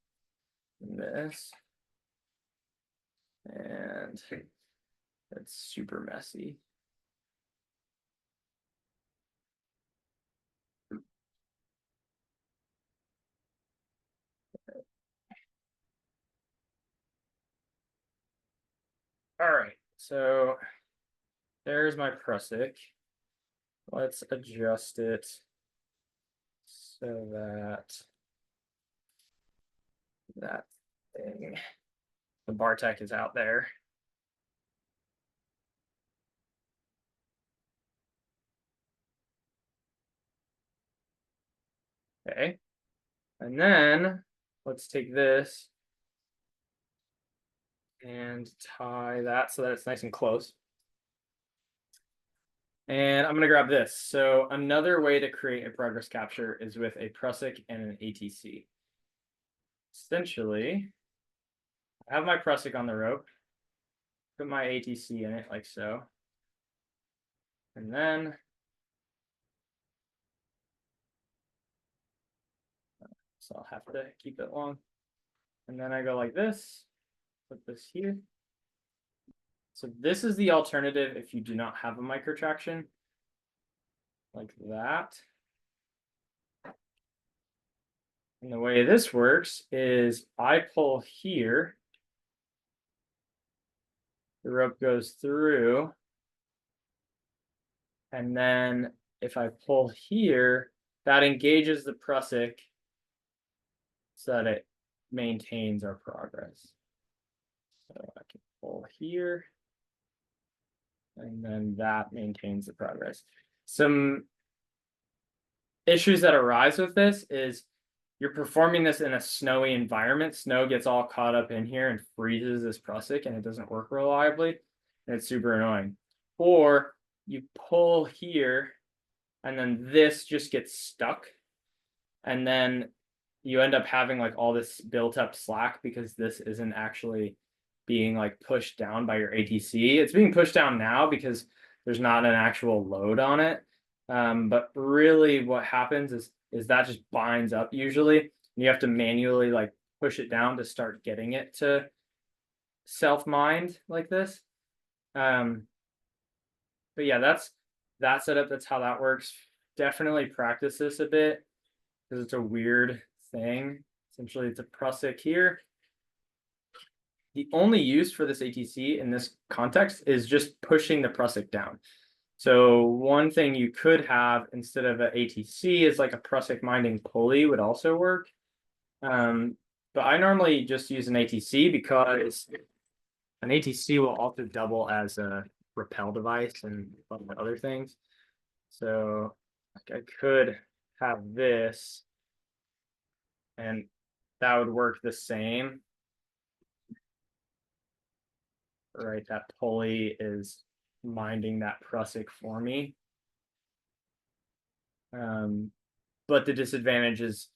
and this, and it's super messy. All right, so there's my prusik. Let's adjust it so that that thing, the Bartek is out there. Okay, and then let's take this and tie that so that it's nice and close. And I'm going to grab this. So another way to create a progress capture is with a prusik and an ATC. Essentially, I have my prusik on the rope, put my ATC in it like so, and then so I'll have to keep it long. And then I go like this, put this here. So this is the alternative if you do not have a microtraction, like that. And the way this works is I pull here, the rope goes through, and then if I pull here, that engages the prusik so that it maintains our progress. So I can pull here, and then that maintains the progress. Some issues that arise with this is you're performing this in a snowy environment. Snow gets all caught up in here and freezes this prusik, and it doesn't work reliably, and it's super annoying. Or you pull here, and then this just gets stuck, and then you end up having like all this built up slack because this isn't actually being like pushed down by your ATC. It's being pushed down now because there's not an actual load on it. But really what happens is that just binds up usually. And you have to manually like push it down to start getting it to self-mind like this. But yeah, that's that setup. That's how that works. Definitely practice this a bit because it's a weird thing. Essentially, it's a prusik here. The only use for this ATC in this context is just pushing the prusik down. So one thing you could have instead of an ATC is like a prusik minding pulley would also work. But I normally just use an ATC because an ATC will also double as a rappel device and other things. So like I could have this and that would work the same. right? That pulley is minding that prusik for me. But the disadvantage is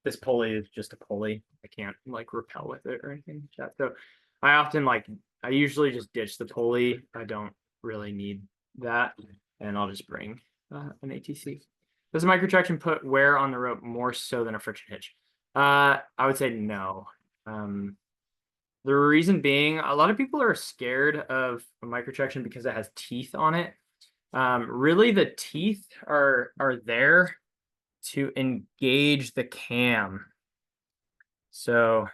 this pulley is just a pulley. I can't like repel with it or anything like that. So I often I usually just ditch the pulley. I don't really need that, and I'll just bring an ATC. Does a microtraction put wear on the rope more so than a friction hitch? I would say no. The reason being, a lot of people are scared of a microtraction because it has teeth on it. Really, the teeth are there to engage the cam. So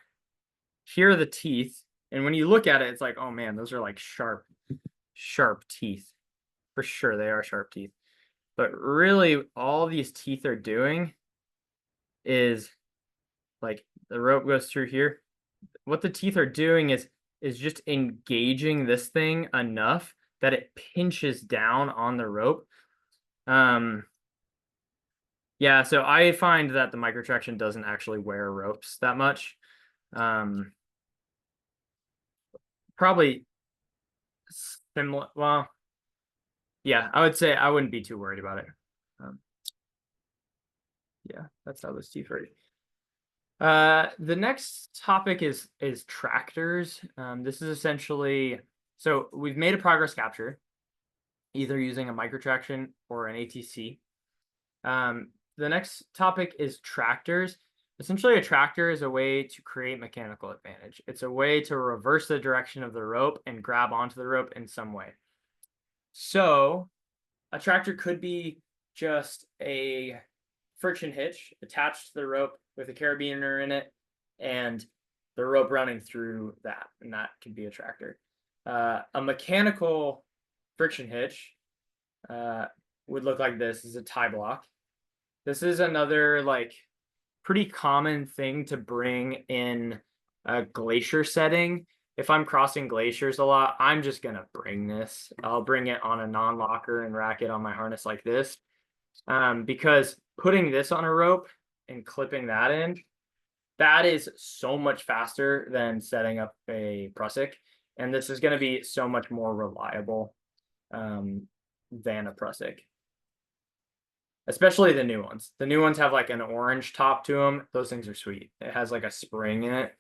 here are the teeth. And when you look at it, it's like, oh man, those are like sharp teeth. For sure, they are sharp teeth. But really, all these teeth are doing is like the rope goes through here. What the teeth are doing is just engaging this thing enough that it pinches down on the rope. Yeah, so I find that the microtraction doesn't actually wear ropes that much. Probably similar. Well, yeah, I would say I wouldn't be too worried about it. Yeah, that's how those teeth are. The next topic is tractors. This is essentially, so we've made a progress capture, either using a microtraction or an ATC. The next topic is tractors. Essentially, a tractor is a way to create mechanical advantage. It's a way to reverse the direction of the rope and grab onto the rope in some way. So a tractor could be just a friction hitch attached to the rope with a carabiner in it and the rope running through that, and that could be a tractor. A mechanical friction hitch would look like this. This is a tie block. This is another like pretty common thing to bring in a glacier setting. If I'm crossing glaciers a lot, I'm just gonna bring this. I'll bring it on a non-locker and rack it on my harness like this. Because putting this on a rope and clipping that in, that is so much faster than setting up a prusik. And this is gonna be so much more reliable than a prusik. Especially the new ones. The new ones have like an orange top to them. Those things are sweet. It has like a spring in it.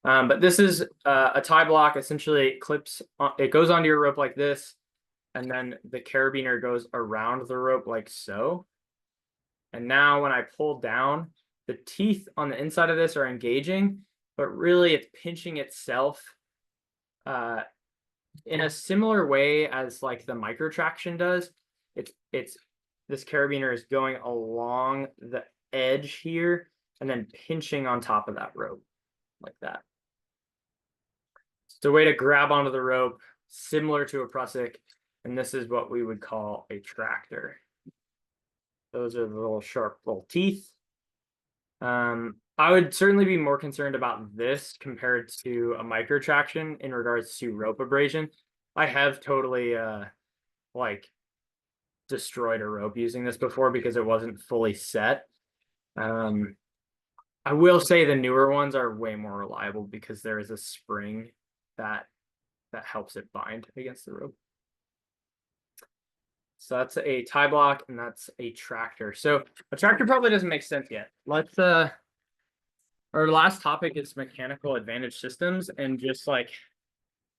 But this is a tie block. Essentially, it clips. It goes onto your rope like this, and then the carabiner goes around the rope like so. And now when I pull down, the teeth on the inside of this are engaging, but really it's pinching itself in a similar way as like the microtraction does. It's this carabiner is going along the edge here and then pinching on top of that rope like that. It's a way to grab onto the rope similar to a prusik, and this is what we would call a tractor. Those are the little sharp little teeth. I would certainly be more concerned about this compared to a microtraction in regards to rope abrasion. I have totally like destroyed a rope using this before because it wasn't fully set. I will say the newer ones are way more reliable because there is a spring that helps it bind against the rope. So that's a tie block and that's a tractor. So a tractor probably doesn't make sense yet. Let's our last topic is mechanical advantage systems and just like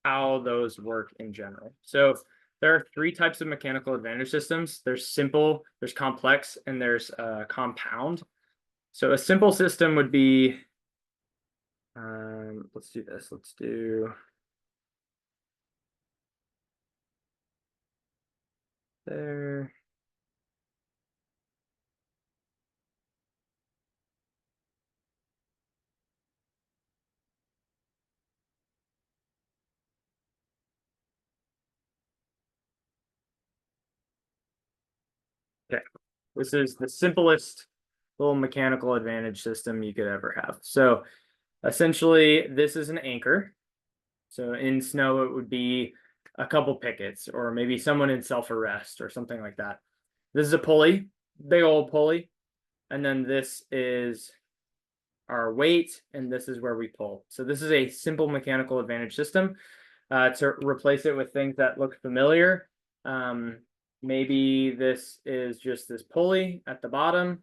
how those work in general. So there are three types of mechanical advantage systems. There's simple, there's complex, and there's compound. So a simple system would be, let's do this. Let's do there. Okay, this is the simplest little mechanical advantage system you could ever have. So essentially, this is an anchor. So in snow, it would be a couple pickets or maybe someone in self-arrest or something like that. This is a pulley, big old pulley. And then this is our weight, and this is where we pull. So this is a simple mechanical advantage system. to replace it with things that look familiar. Maybe this is just this pulley at the bottom,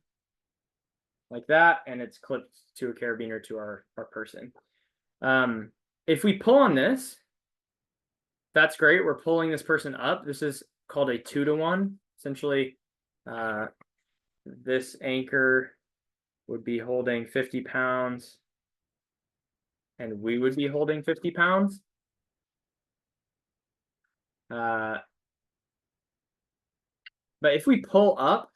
like that, and it's clipped to a carabiner to our person. If we pull on this, that's great. We're pulling this person up. This is called a 2-to-1. Essentially, this anchor would be holding 50 pounds, and we would be holding 50 pounds. But if we pull up,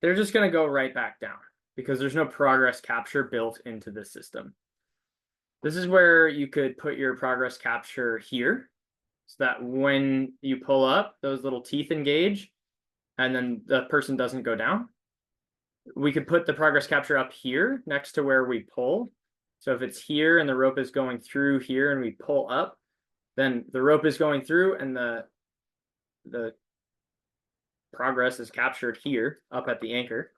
they're just going to go right back down because there's no progress capture built into the system. This is where you could put your progress capture here so that when you pull up, those little teeth engage and then the person doesn't go down. We could put the progress capture up here next to where we pull. So if it's here and the rope is going through here and we pull up, then the rope is going through and the progress is captured here up at the anchor.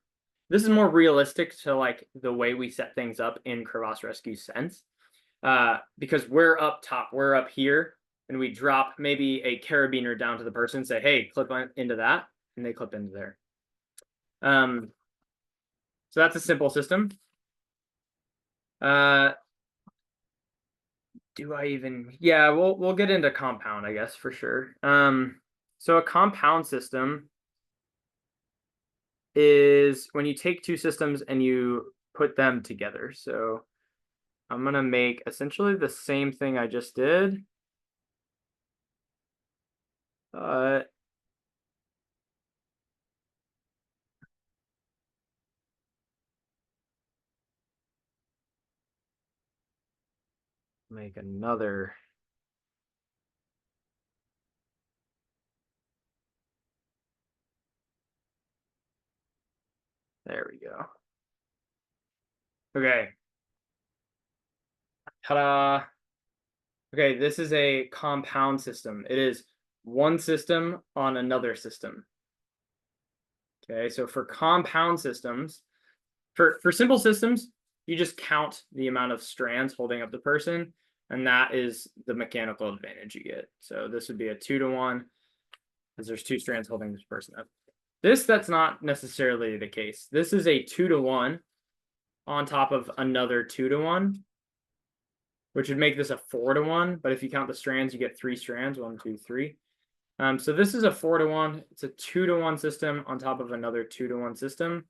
This is more realistic to like the way we set things up in crevasse rescue sense, because we're up top, we're up here, and we drop maybe a carabiner down to the person, say, hey, clip into that, and they clip into there. So that's a simple system. Do I even? Yeah, we'll get into compound, I guess, for sure. So a compound system is when you take two systems and you put them together. So I'm gonna make essentially the same thing I just did. Make another. There we go. Okay. Ta-da. Okay, this is a compound system. It is one system on another system. Okay, so for compound systems, for simple systems, you just count the amount of strands holding up the person, and that is the mechanical advantage you get. So this would be a 2-to-1, because there's two strands holding this person up. That's not necessarily the case. This is a 2-to-1 on top of another 2-to-1, which would make this a 4-to-1. But if you count the strands, you get 3 strands, 1, 2, 3. So this is a 4-to-1. It's a 2-to-1 system on top of another 2-to-1 system.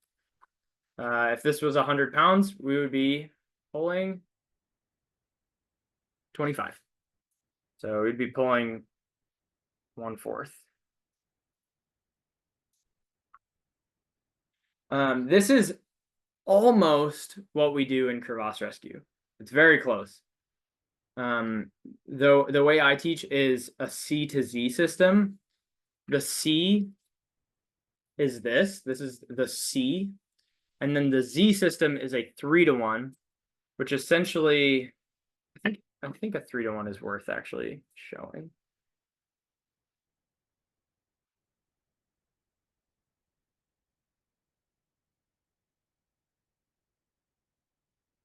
If this was 100 pounds, we would be pulling 25. So we'd be pulling 1/4. This is almost what we do in crevasse rescue. It's very close. Though the way I teach is a C to Z system. The C is this. This is the C. And then the Z system is a 3-to-1, which essentially, I think a 3-to-1 is worth actually showing.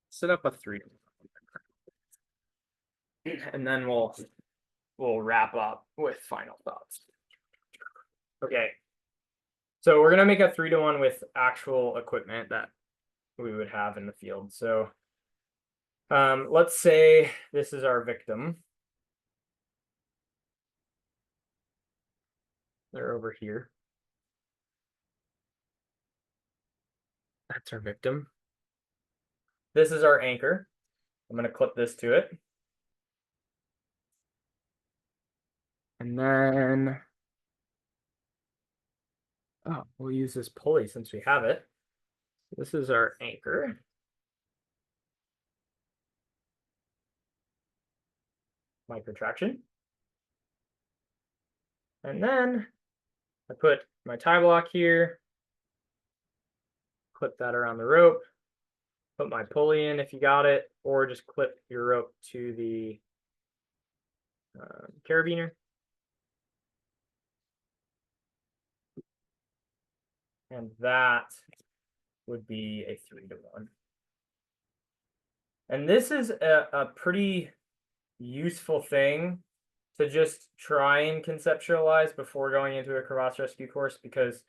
Set up a 3-to-1. And then we'll wrap up with final thoughts. Okay. So we're gonna make a 3-to-1 with actual equipment that we would have in the field. So let's say this is our victim. They're over here. That's our victim. This is our anchor. I'm gonna clip this to it. And then, we'll use this pulley since we have it. This is our anchor. Micro traction. And then I put my tie block here, clip that around the rope, put my pulley in if you got it, or just clip your rope to the carabiner. And that would be a 3-to-1. And this is a pretty useful thing to just try and conceptualize before going into a crevasse rescue course, because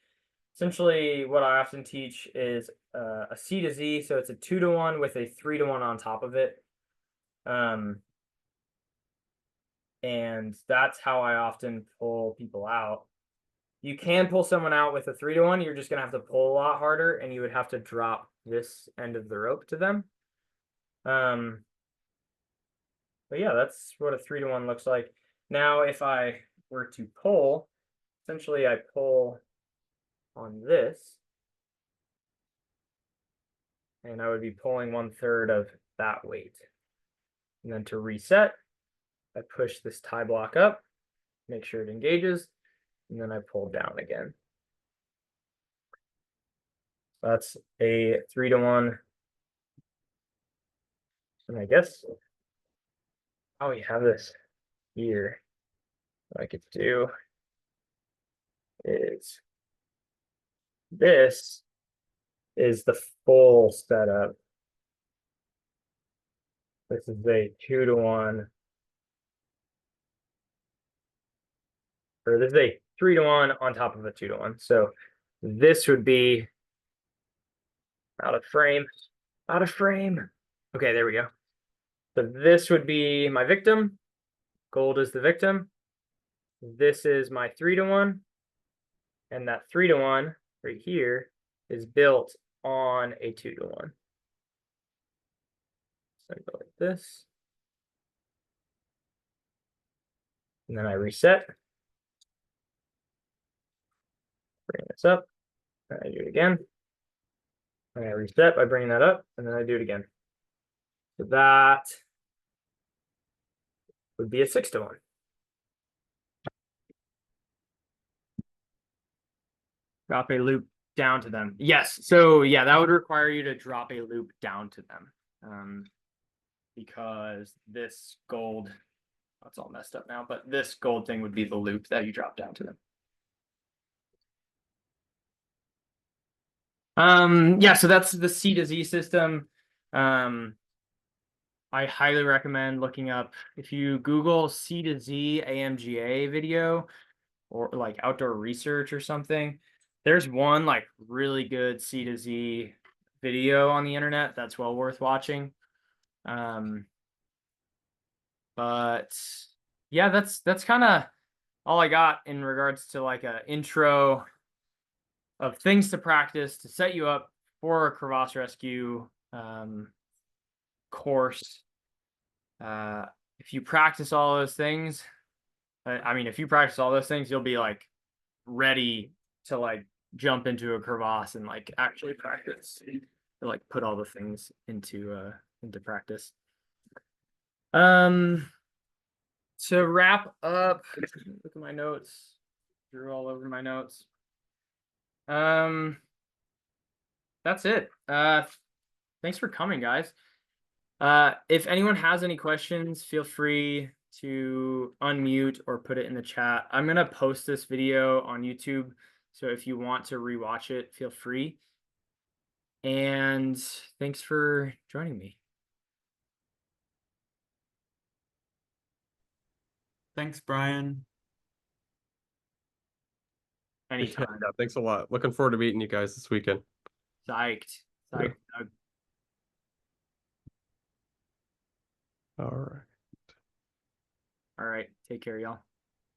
essentially what I often teach is a C to Z, so it's a 2-to-1 with a 3-to-1 on top of it. And that's how I often pull people out. You can pull someone out with a 3-to-1. You're just going to have to pull a lot harder, and you would have to drop this end of the rope to them. But yeah, that's what a 3-to-1 looks like. Now, if I were to pull, essentially I pull on this, and I would be pulling 1/3 of that weight. And then to reset, I push this tie block up, make sure it engages, and then I pull down again. That's a 3-to-1. And I guess how we have this here, what I could do is this is the full setup. This is a 2-to-1, or this is a 3-to-1 on top of a 2-to-1. So this would be out of frame, out of frame. Okay, there we go. So this would be my victim. Gold is the victim. This is my 3-to-1. And that 3-to-1 right here is built on a 2-to-1. So I go like this. And then I reset. Bring this up. And I do it again. And I reset by bringing that up. And then I do it again. So that would be a 6-to-1. Drop a loop down to them. Yes. So yeah, that would require you to drop a loop down to them. Because this gold, that's all messed up now, but this gold thing would be the loop that you drop down to them. Yeah, so that's the C to Z system. I highly recommend looking up, if you Google C to Z AMGA video or like outdoor research or something, there's one like really good C to Z video on the internet that's well worth watching. But yeah, that's kind of all I got in regards to like a intro of things to practice to set you up for a crevasse rescue course. If you practice all those things, I mean, if you practice all those things, you'll be like ready to like jump into a crevasse and like actually practice, or like put all the things into practice. To wrap up, look at my notes. Drew all over my notes. That's it. Thanks for coming, guys. If anyone has any questions, feel free to unmute or put it in the chat. I'm gonna post this video on YouTube, so if you want to rewatch it, feel free. And thanks for joining me. Thanks, Brian. Anytime. Yeah, thanks a lot. Looking forward to meeting you guys this weekend. Psyched. Yeah. All right. All right. Take care, y'all.